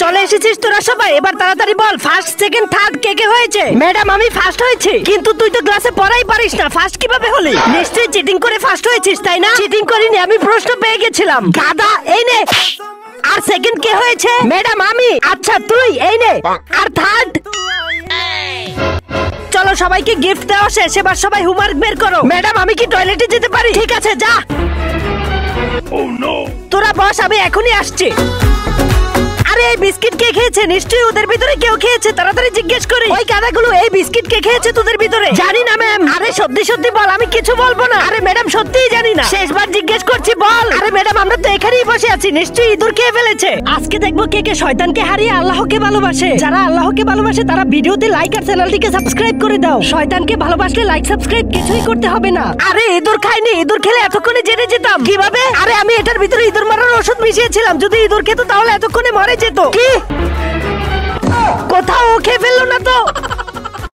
চলে এসেছিস তোরা সবাই, এবার তাড়াতাড়ি বল ফার্স্ট সেকেন্ড থার্ড কে কে হয়েছে। ম্যাডাম আমি ফার্স্ট হয়েছি। কিন্তু তুই তো ক্লাসে পড়াই পারিস না, ফার্স্ট কিভাবে হলি? নিশ্চয়ই চিটিং করে ফার্স্ট হয়েছিস তাই না? চিটিং করিনি, আমি প্রশ্ন পেয়ে গেছিলাম। গাধা, এই নে। আর সেকেন্ড কে হয়েছে? ম্যাডাম আমি। আচ্ছা তুই, এই নে। আর থার্ড? চলো সবাইকে গিফট দেওয়া শেষ, এবার সবাই হোমওয়ার্ক বের করো। ম্যাডাম আমি কি টয়লেটে যেতে পারি? ঠিক আছে যা। তোরা বস, আমি এখনই আসছি। আরে এই বিস্কিট কে খেয়েছে? নিশ্চয়ই ওদের ভিতরে কেউ খেয়েছে, তাড়াতাড়ি জিজ্ঞেস করি। ওই গাধাগুলো, এই বিস্কিট কে খেয়েছে তোদের ভিতরে? জানি না ম্যাম। আরে সত্যি সত্যি বল, আমি কিছু বলবো না। আরে ম্যাডাম সত্যিই জানি না, শেষবার জিজ্ঞেস করছি বল। আরে ম্যাডাম আমরা তো এখানেই বসে আছি, নিশ্চয়ই ইঁদুর খেয়ে ফেলেছে। আজকে দেখবো কে কে শয়তানকে হারিয়ে আল্লাহকে ভালোবাসে। যারা আল্লাহকে ভালোবাসে তারা ভিডিওতে লাইক আর চ্যানেলটিকে সাবস্ক্রাইব করে দাও। শয়তানকে ভালোবাসলে লাইক সাবস্ক্রাইব কিছুই করতে হবে না। আরে ইঁদুর খাইনি, ইঁদুর খেলে এতক্ষণে জেনে যেতাম। কিভাবে? আরে আমি এটার ভিতরে ইঁদুর মারার ওষুধ মিশিয়েছিলাম, যদি ইঁদুর খেত তাহলে এতক্ষণে মরে যেত। কি? কোথাও খেয়ে ফেললো না তো?